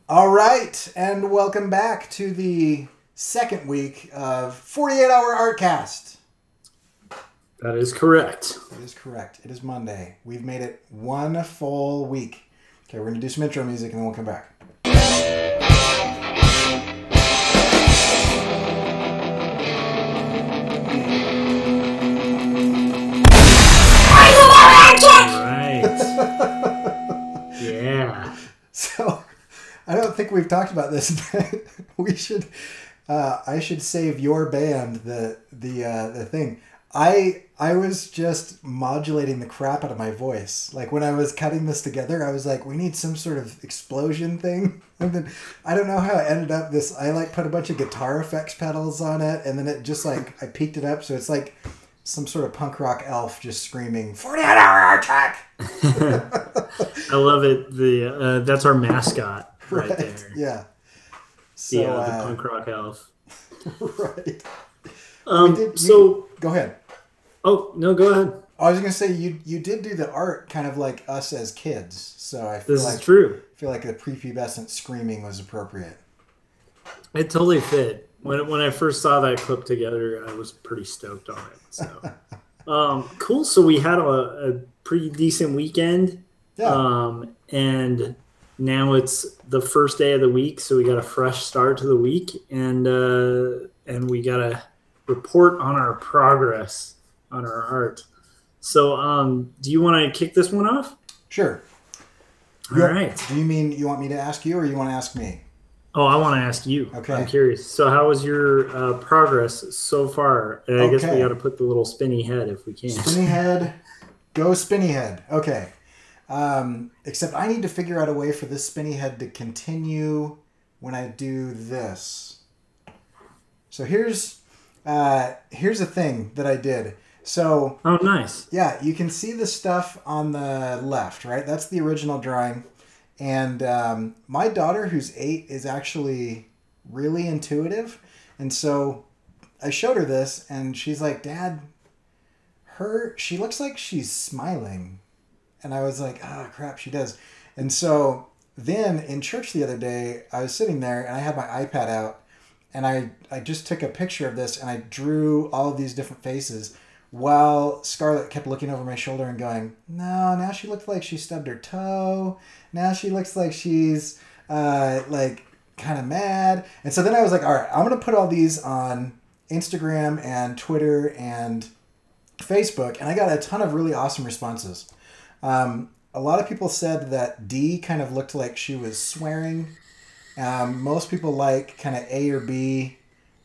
All right, and welcome back to the second week of 48-Hour Artcast. That is correct. That is correct. It is Monday. We've made it one full week. Okay, we're going to do some intro music and then we'll come back. Right. Yeah. So, I don't think we've talked about this, but we should. I should save your band the thing. I was just modulating the crap out of my voice. Like when I was cutting this together, I was like, we need some sort of explosion thing. And then I don't know how it ended up. I like put a bunch of guitar effects pedals on it, and then it just like I peaked it up, so it's like some sort of punk rock elf just screaming 48-hour attack. I love it. That's our mascot right there. Yeah. So, yeah, the punk rock elf. Right. Go ahead. Oh, no, go ahead. I was going to say, you did do the art kind of like us as kids. So I feel This like, is true. I feel like the prepubescent screaming was appropriate. It totally fit. When I first saw that clip together, I was pretty stoked on it. So, cool. So we had a pretty decent weekend. Yeah. And now it's the first day of the week, so we got a fresh start to the week, and we got to report on our progress on our art. So, do you want to kick this one off? Sure. All right. Do you mean you want me to ask you or you want to ask me? Oh, I want to ask you. Okay. I'm curious. So how was your progress so far? And I guess we got to put the little spinny head if we can. Spinny head. Go spinny head. Okay. Except I need to figure out a way for this spinny head to continue when I do this. So here's a thing that I did. So oh, nice. Yeah, you can see the stuff on the left, right? That's the original drawing. And my daughter, who's 8, is actually really intuitive. And so I showed her this, and she's like, Dad, she looks like she's smiling. And I was like, oh, crap, she does. And so then in church the other day, I was sitting there, and I had my iPad out, and I just took a picture of this, and I drew all of these different faces while Scarlett kept looking over my shoulder and going, no, now she looks like she stubbed her toe. Now she looks like she's like kind of mad. And so then I was like, all right, I'm going to put all these on Instagram and Twitter and Facebook. And I got a ton of really awesome responses. A lot of people said that D kind of looked like she was swearing. Most people like kind of A or B.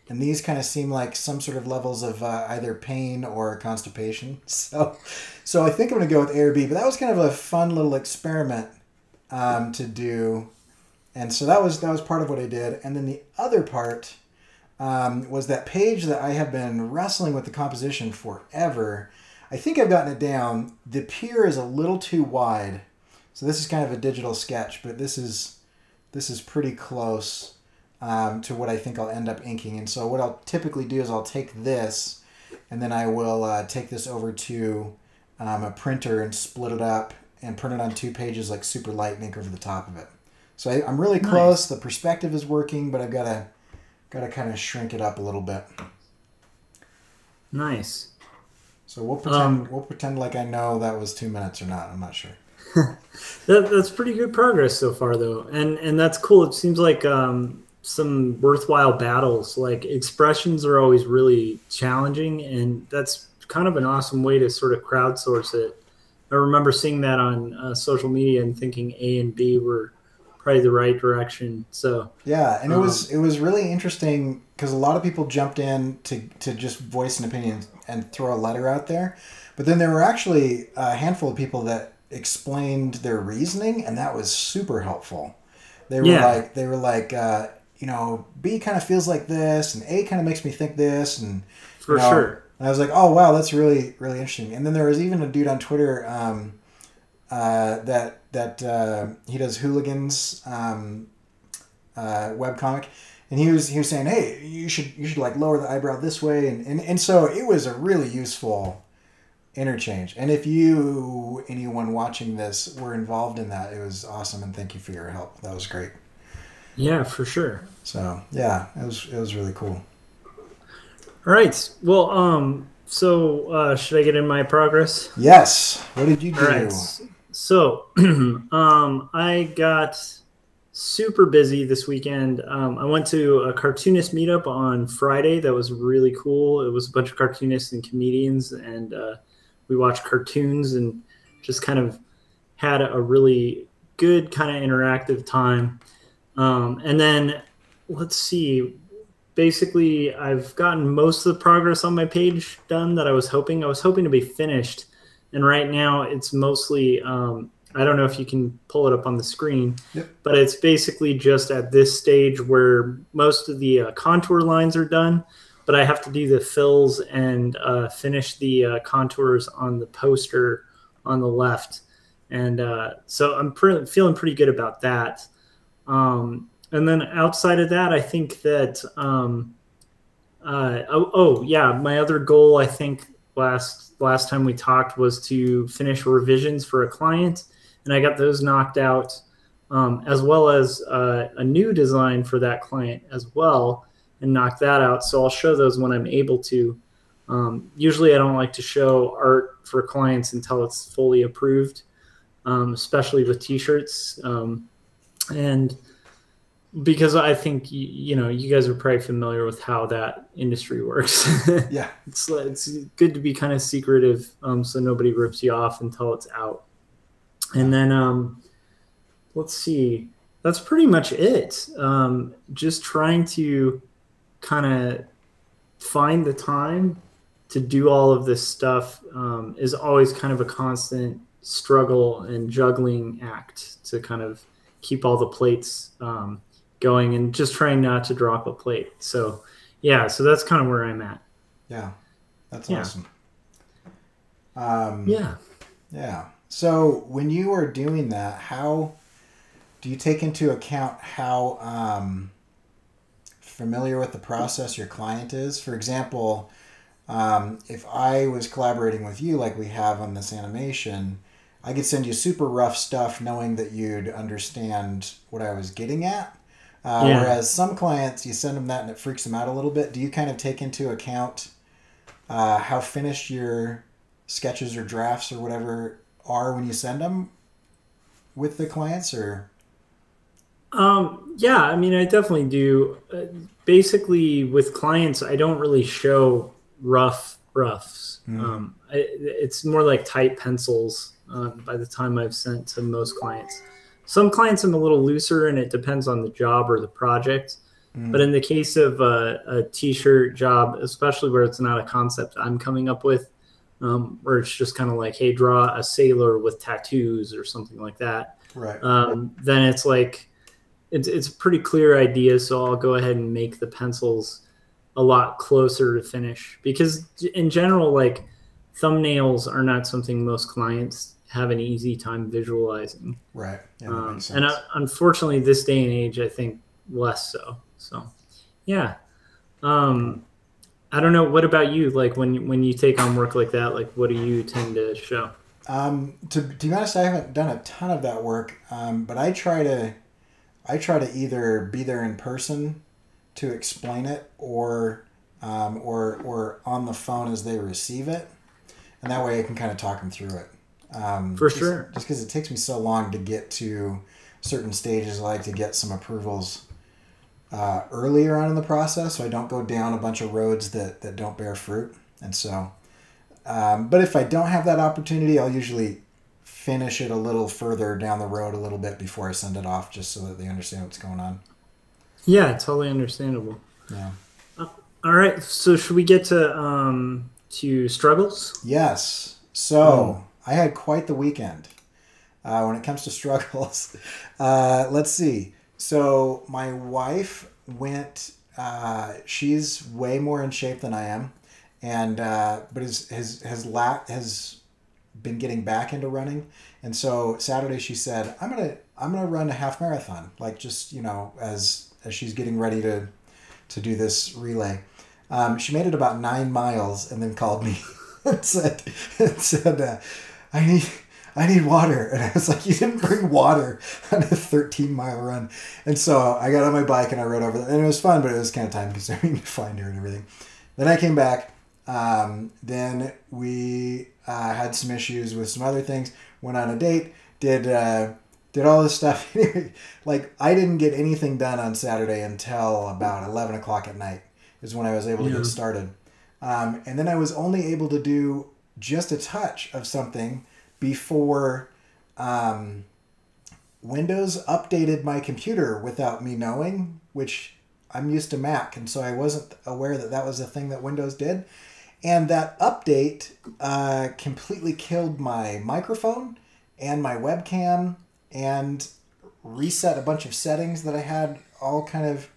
And these kind of seem like some sort of levels of either pain or constipation. So I think I'm going to go with A or B. But that was kind of a fun little experiment to do. And so that was part of what I did. And then the other part was that page that I have been wrestling with the composition forever. I think I've gotten it down. The pier is a little too wide. So this is kind of a digital sketch, but this is pretty close to what I think I'll end up inking. And so what I'll typically do is I'll take this, and then I will take this over to a printer and split it up and print it on 2 pages like super light and ink over the top of it. So I'm really close. Nice. The perspective is working, but I've got to kind of shrink it up a little bit. Nice. So we'll pretend like I know that was 2 minutes or not. I'm not sure. That's pretty good progress so far, though, and that's cool. It seems like some worthwhile battles. Like expressions are always really challenging, and that's kind of an awesome way to sort of crowdsource it. I remember seeing that on social media and thinking A and B were probably the right direction. So yeah, and it was really interesting because a lot of people jumped in to just voice an opinion and throw a letter out there, but then there were actually a handful of people that explained their reasoning, and that was super helpful. They were like you know, B kind of feels like this, and A kind of makes me think this, and for sure. And I was like, oh wow, that's really really interesting. And then there was even a dude on Twitter that he does Hooligans webcomic, and he was saying, hey, you should like lower the eyebrow this way, and so it was a really useful interchange. And if anyone watching this were involved in that, it was awesome, and thank you for your help. That was great. Yeah, for sure. So yeah, it was really cool. All right. Well, should I get in my progress? Yes. What did you All right. do? So, I got super busy this weekend. I went to a cartoonist meetup on Friday. That was really cool. It was a bunch of cartoonists and comedians, and we watched cartoons and just kind of had a really good kind of interactive time. And then let's see. Basically, I've gotten most of the progress on my page done that I was hoping. I was hoping to be finished, and right now it's mostly. I don't know if you can pull it up on the screen, Yep. but it's basically just at this stage where most of the contour lines are done, but I have to do the fills and finish the contours on the poster on the left, and so I'm feeling pretty good about that. And then outside of that, I think that yeah, my other goal I think last time we talked was to finish revisions for a client, and I got those knocked out, as well as a new design for that client as well, and knock that out. So I'll show those when I'm able to. Usually, I don't like to show art for clients until it's fully approved, especially with T-shirts, and because I think you guys are probably familiar with how that industry works. Yeah. It's good to be kind of secretive, so nobody rips you off until it's out. And then let's see, that's pretty much it. Just trying to kind of find the time to do all of this stuff is always kind of a constant struggle and juggling act to kind of keep all the plates going and just trying not to drop a plate. So yeah, so that's kind of where I'm at. Yeah. That's Yeah. awesome. Yeah. Yeah. So when you are doing that, how do you take into account how familiar with the process your client is? For example, if I was collaborating with you like we have on this animation, I could send you super rough stuff knowing that you'd understand what I was getting at. Yeah. Whereas some clients, you send them that and it freaks them out a little bit. Do you kind of take into account how finished your sketches or drafts or whatever are when you send them with the clients, or? Yeah, I mean, I definitely do. Basically, with clients, I don't really show roughs. It's more like tight pencils by the time I've sent to most clients. Some clients I'm a little looser, and it depends on the job or the project. But in the case of a t-shirt job, especially where it's not a concept I'm coming up with, where it's just kind of like, hey, draw a sailor with tattoos or something like that. Right. Then it's like, it's a pretty clear idea, so I'll go ahead and make the pencils a lot closer to finish, because in general, like, thumbnails are not something most clients have an easy time visualizing. Right. Yeah, that makes sense. And unfortunately, this day and age, I think less so. So, yeah. I don't know. What about you? Like when you take on work like that, like what do you tend to show? To be honest, I haven't done a ton of that work, but I try to either be there in person to explain it, or on the phone as they receive it, and that way I can kind of talk them through it. For sure. Just because it takes me so long to get to certain stages, I like to get some approvals earlier on in the process, so I don't go down a bunch of roads that don't bear fruit. And so, but if I don't have that opportunity, I'll usually finish it a little further down the road a little bit before I send it off, just so that they understand what's going on. Yeah, totally understandable. Yeah. All right, so should we get to struggles? Yes. So I had quite the weekend when it comes to struggles. Let's see. So my wife went. She's way more in shape than I am, and but has been getting back into running. And so Saturday she said, I'm gonna run a half marathon, like, just as she's getting ready to do this relay. She made it about 9 miles and then called me and said I I need water. And I was like, you didn't bring water on a 13-mile run. And so I got on my bike and I rode over there. And it was fun, but it was kind of time consuming to find her and everything. Then I came back. Then we had some issues with some other things. Went on a date. Did all this stuff. Anyway, like, I didn't get anything done on Saturday until about 11 o'clock at night is when I was able to get started. And then I was only able to do just a touch of something before Windows updated my computer without me knowing, which I'm used to Mac, and so I wasn't aware that that was a thing that Windows did. And that update completely killed my microphone and my webcam and reset a bunch of settings that I had all kind of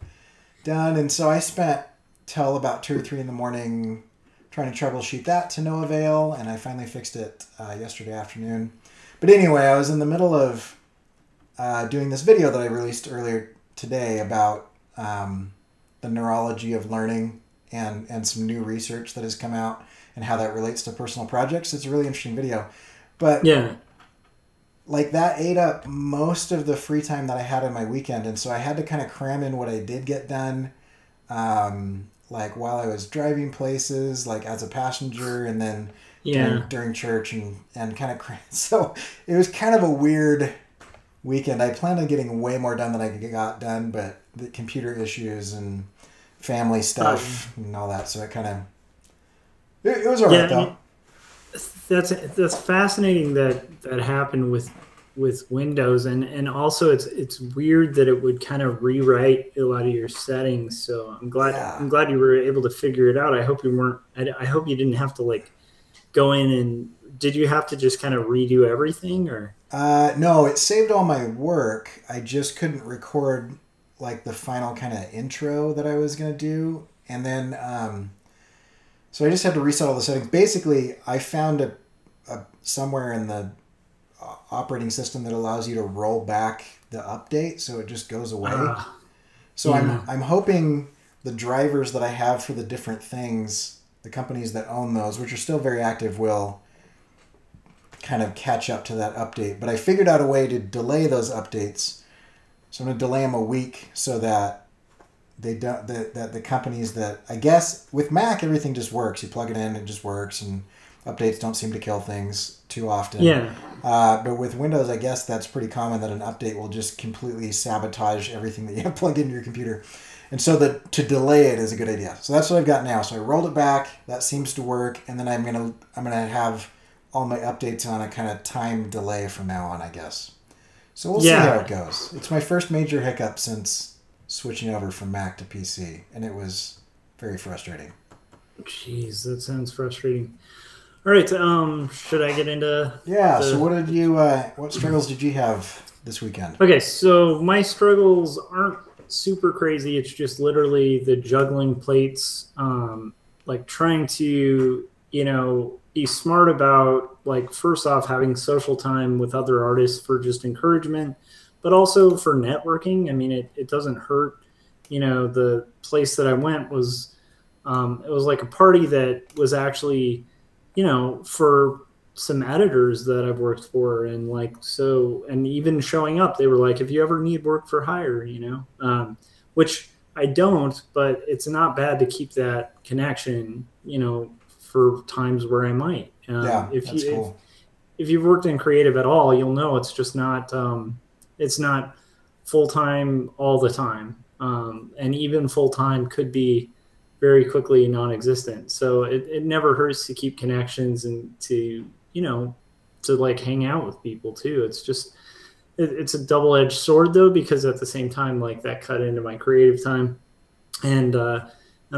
done. And so I spent till about 2 or 3 in the morning trying to troubleshoot that to no avail, and I finally fixed it yesterday afternoon. But anyway, I was in the middle of doing this video that I released earlier today about the neurology of learning and some new research that has come out and how that relates to personal projects. It's a really interesting video. But yeah, like, that ate up most of the free time that I had on my weekend, and so I had to kind of cram in what I did get done, like while I was driving places, like as a passenger, and then during church, and kind of cram. So it was kind of a weird weekend. I planned on getting way more done than I got done, but the computer issues and family stuff and all that, so it kind of it was all right though. That's fascinating that happened with Windows, and also it's weird that it would kind of rewrite a lot of your settings. So I'm glad you were able to figure it out. I hope you weren't. I hope you didn't have to like go in and did you have to just kind of redo everything or? No, it saved all my work. I just couldn't record like the final kind of intro that I was gonna do, and then so I just had to reset all the settings. Basically, I found a somewhere in the operating system that allows you to roll back the update, so it just goes away. So I'm hoping the drivers that I have for the different things, the companies that own those, which are still very active, will kind of catch up to that update. But I figured out a way to delay those updates. So I'm going to delay them a week so that they don't, that the companies that, I guess with Mac, everything just works. You plug it in, it just works, and updates don't seem to kill things too often. Yeah. But with Windows, I guess that's pretty common that an update will just completely sabotage everything that you have plugged into your computer. And so to delay it is a good idea. So that's what I've got now. So I rolled it back. That seems to work. And then I'm gonna have all my updates on a kind of time delay from now on, I guess. So we'll see how it goes. It's my first major hiccup since switching over from Mac to PC, and it was very frustrating. Jeez, that sounds frustrating. All right, should I get into? Yeah. So what struggles did you have this weekend? Okay, so my struggles aren't super crazy. It's just literally the juggling plates, like trying to, be smart about, like, first off, having social time with other artists for just encouragement, but also for networking. I mean, it doesn't hurt. The place that I went was, it was like a party that was actually, for some editors that I've worked for, and and even showing up, they were like, if you ever need work for hire, which I don't, but it's not bad to keep that connection, for times where I might. Cool. If you've worked in creative at all, you'll know it's just not, it's not full-time all the time. And even full-time could be very quickly non-existent. So it never hurts to keep connections and to like hang out with people too. It's just, it's a double-edged sword though, because at the same time, like, that cut into my creative time. And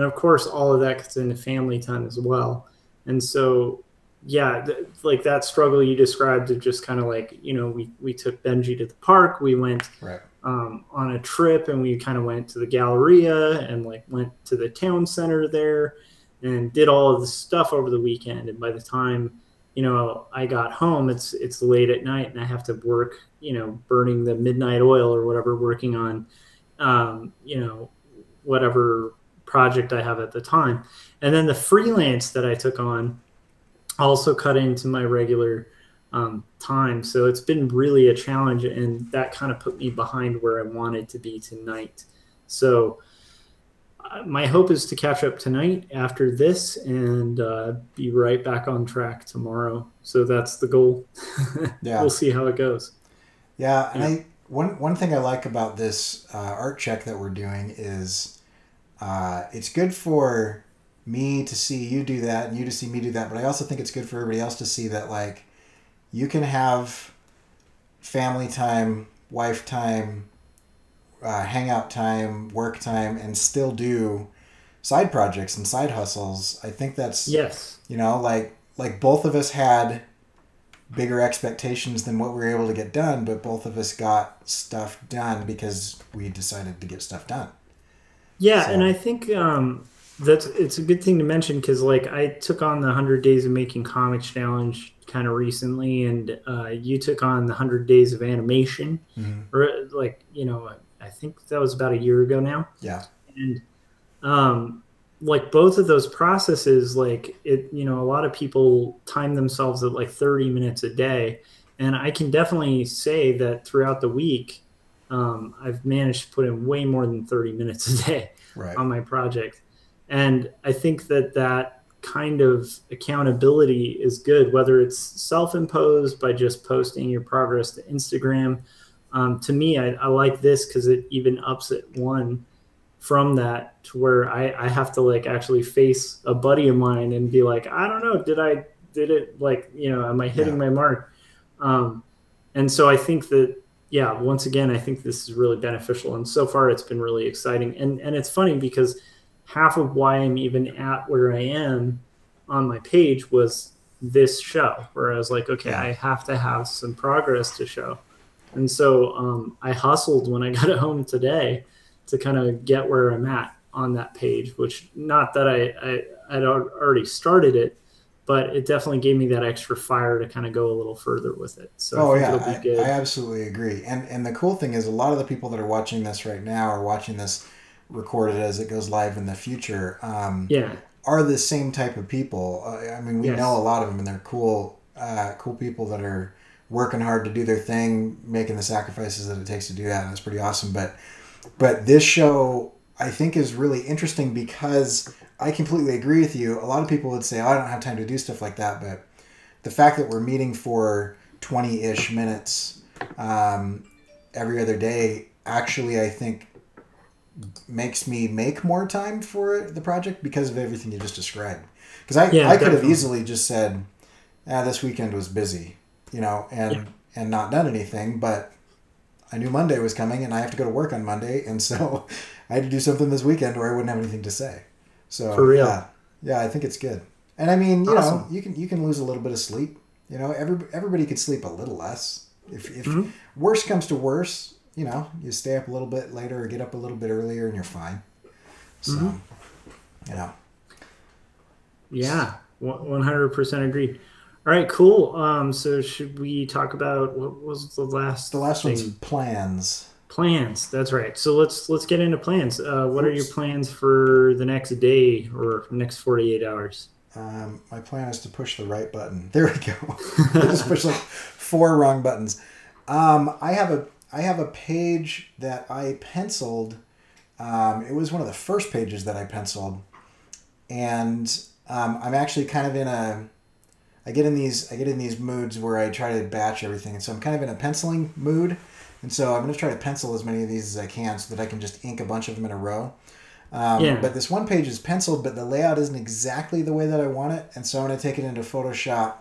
of course, all of that cuts into family time as well. And so, like that struggle you described of just kind of like, we took Benji to the park. We went on a trip, and we kind of went to the Galleria and like went to the town center there and did all of this stuff over the weekend. And by the time, I got home, it's late at night, and I have to work, burning the midnight oil or whatever, working on, whatever project I have at the time. And then the freelance that I took on also cut into my regular time. So it's been really a challenge, and that kind of put me behind where I wanted to be tonight. So my hope is to catch up tonight after this and be right back on track tomorrow. So that's the goal. Yeah. We'll see how it goes. Yeah, and Yeah. one thing I like about this art check that we're doing is it's good for me to see you do that and you to see me do that, but I also think it's good for everybody else to see that like you can have family time, wife time, hangout time, work time, and still do side projects and side hustles. I think that's Yes. like both of us had bigger expectations than what we were able to get done, but both of us got stuff done because we decided to get stuff done. Yeah, and So I think that's it's a good thing to mention because like I took on the 100 Days of Making Comics challenge kind of recently, and you took on the 100 Days of Animation, mhm. or like I think that was about a year ago now, Yeah, and um, like both of those processes, like a lot of people time themselves at like 30 minutes a day, and I can definitely say that throughout the week I've managed to put in way more than 30 minutes a day right. on my project. And I think that kind of accountability is good, whether it's self-imposed by just posting your progress to Instagram. To me, I like this because it even ups it one from that to where I have to like actually face a buddy of mine and be like, I don't know, did it like, am I Yeah, hitting my mark? Um, and so I think that, yeah, once again, I think this is really beneficial. And so far it's been really exciting. And it's funny because half of why I'm even at where I am on my page was this show, where I was like, okay, yeah, I have to have some progress to show. And so I hustled when I got home today to kind of get where I'm at on that page, which not that I'd already started it, but it definitely gave me that extra fire to kind of go a little further with it. So I oh think it'll be yeah, I good. absolutely agree. And the cool thing is a lot of the people that are watching this right now are watching this recorded as it goes live in the future. Yeah. Are the same type of people. I mean, we know a Yes. lot of them, and they're cool, cool people that are working hard to do their thing, making the sacrifices that it takes to do that, and it's pretty awesome. But this show, I think, is really interesting because I completely agree with you. A lot of people would say, "Oh, I don't have time to do stuff like that," but the fact that we're meeting for 20-ish minutes every other day actually, I think, makes me make more time for the project because of everything you just described. Because Yeah, I could have definitely. easily just said, this weekend was busy, Yeah. and not done anything, but I knew Monday was coming and I have to go to work on Monday, and so I had to do something this weekend or I wouldn't have anything to say. For So real. yeah, I think it's good. And I mean, Awesome. you can lose a little bit of sleep. Everybody could sleep a little less. If Hmm. worst comes to worst, you stay up a little bit later or get up a little bit earlier and you're fine. So, Hmm. you know, Yeah. 100% agreed. All right, cool. So should we talk about what was the the last last one's thing? plans. Plans. That's right. So let's get into plans. What are your Oops. plans for the next day or next 48 hours? My plan is to push the right button. There we go. I just pushed like four wrong buttons. I have a page that I penciled. It was one of the first pages that I penciled, and I'm actually kind of in a. I get in these moods where I try to batch everything, and so I'm kind of in a penciling mood, and so I'm going to try to pencil as many of these as I can so that I can just ink a bunch of them in a row. Yeah. But this one page is penciled, but the layout isn't exactly the way that I want it, and so I'm going to take it into Photoshop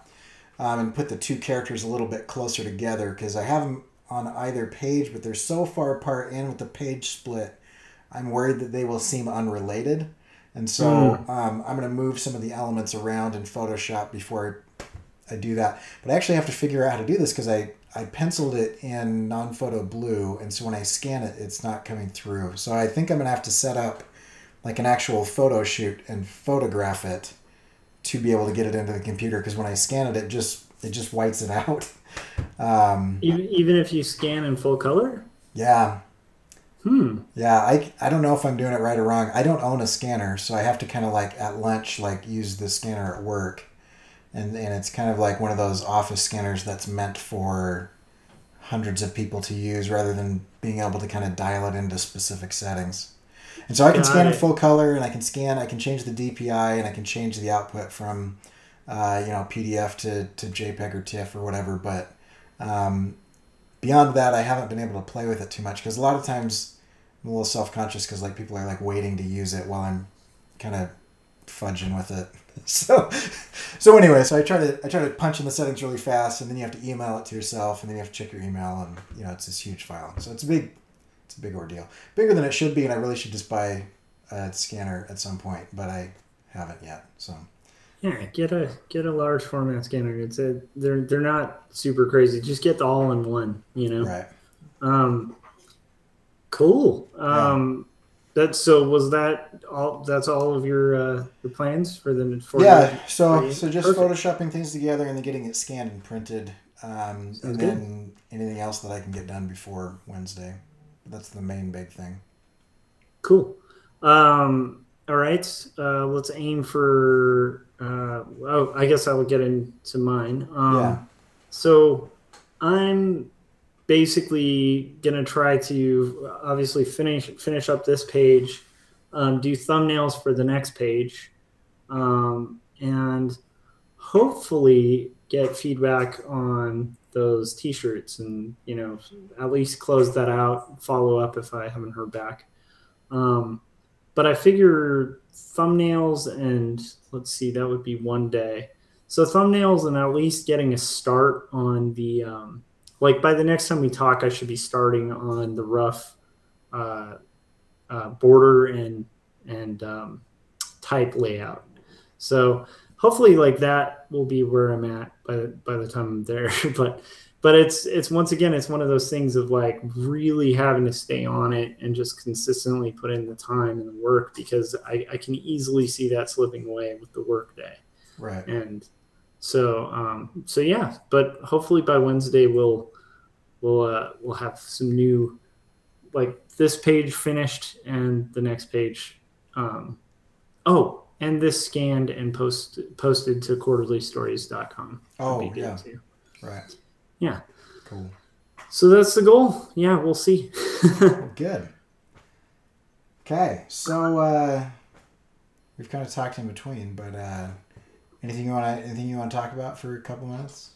and put the two characters a little bit closer together because I have them on either page, but they're so far apart and with the page split, I'm worried that they will seem unrelated. And so Mm. I'm going to move some of the elements around in Photoshop before I do that. But I actually have to figure out how to do this because I penciled it in non-photo blue, and so when I scan it, it's not coming through. So I think I'm going to have to set up like an actual photo shoot and photograph it to be able to get it into the computer because when I scan it, it just whites it out. Um, Even if you scan in full color? yeah, Hmm. yeah. I don't know if I'm doing it right or wrong. I don't own a scanner, so I have to kind of like at lunch like use the scanner at work, and it's kind of like one of those office scanners that's meant for hundreds of people to use rather than being able to kind of dial it into specific settings. And so I can scan in full color, and I can change the DPI, and I can change the output from, PDF to JPEG or TIFF or whatever. But beyond that, I haven't been able to play with it too much because a lot of times I'm a little self-conscious because like people are like waiting to use it while I'm kind of fudging with it. So anyway, so I try to punch in the settings really fast, and then you have to email it to yourself, and then you have to check your email, and it's this huge file. So it's a big ordeal, bigger than it should be, and I really should just buy a scanner at some point, but I haven't yet. So yeah, get a large format scanner. They're not super crazy. Just get the all-in-one, Right. Cool. Yeah. Was that all? That's all of your plans for the So just Perfect. Photoshopping things together and then getting it scanned and printed, and then anything else that I can get done before Wednesday. That's the main big thing. Cool. All right. Let's aim for. I guess I will get into mine. So I'm basically gonna try to obviously finish up this page, do thumbnails for the next page, and hopefully get feedback on those t-shirts, and at least close that out, follow up if I haven't heard back. But I figure thumbnails and let's see, that would be one day. So thumbnails and at least getting a start on the like by the next time we talk, I should be starting on the rough border and type layout. So hopefully like that will be where I'm at by the time I'm there. But it's once again, it's one of those things of like really having to stay on it and just consistently put in the time and the work, because I can easily see that slipping away with the work day. Right. And so yeah, but hopefully by Wednesday we'll have some new, like this page finished and the next page. And this scanned and posted to quarterlystories.com. Oh, yeah. Too. Right. Yeah. Cool. So that's the goal. Yeah, we'll see. Good. Okay. So we've kind of talked in between, but anything you want to talk about for a couple minutes?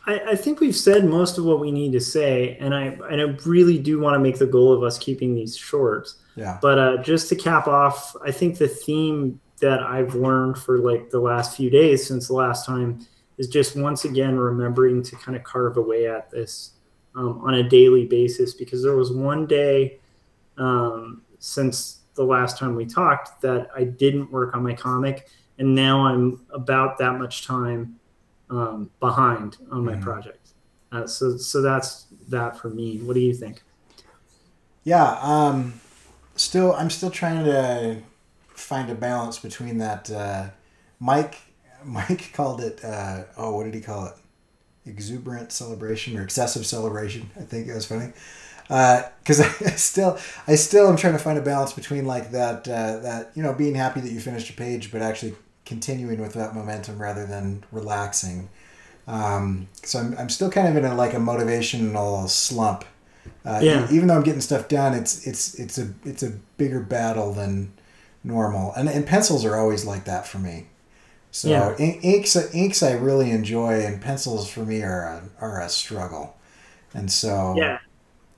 I think we've said most of what we need to say, and I really do want to make the goal of us keeping these short. Yeah. But just to cap off, I think the theme that I've learned for like the last few days since the last time is just once again remembering to kind of carve away at this on a daily basis, because there was one day since the last time we talked that I didn't work on my comic, and now I'm about that much time behind on my project. So that's that for me. What do you think? Yeah, I'm still trying to find a balance between that. Mike called it. What did he call it? Exuberant celebration or excessive celebration. I think it was funny. Because I still am trying to find a balance between like that being happy that you finished a page, but actually continuing with that momentum rather than relaxing. So I'm still kind of in a motivational slump. Even though I'm getting stuff done, it's a bigger battle than normal, and pencils are always like that for me. So inks I really enjoy, and pencils for me are a struggle, and so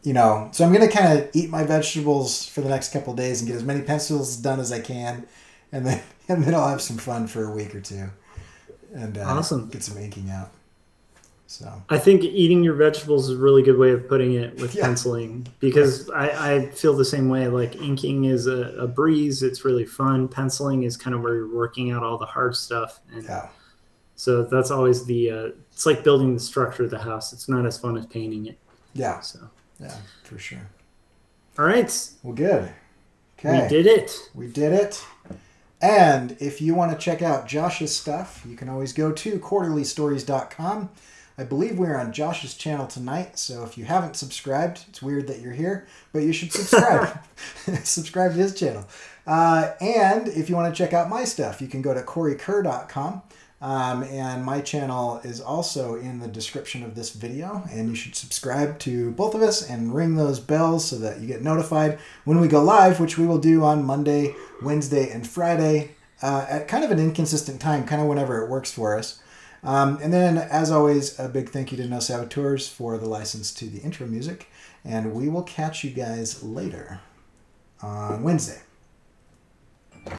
so I'm gonna kind of eat my vegetables for the next couple of days and get as many pencils done as I can, and then I'll have some fun for a week or two, and awesome. Get some inking out. So I think eating your vegetables is a really good way of putting it with penciling, because I feel the same way. Like inking is a breeze. It's really fun. Penciling is kind of where you're working out all the hard stuff. And so that's always it's like building the structure of the house. It's not as fun as painting it. Yeah. So. Yeah, for sure. All right. Well, good. Okay. We did it. And if you want to check out Josh's stuff, you can always go to quarterlystories.com. I believe we're on Josh's channel tonight, so if you haven't subscribed, it's weird that you're here, but you should subscribe. Subscribe to his channel. And if you want to check out my stuff, you can go to CoryKerr.com. And my channel is also in the description of this video, and you should subscribe to both of us and ring those bells so that you get notified when we go live, which we will do on Monday, Wednesday, and Friday at kind of an inconsistent time, kind of whenever it works for us. And then, as always, a big thank you to No Saboteurs for the license to the intro music, and we will catch you guys later on Wednesday.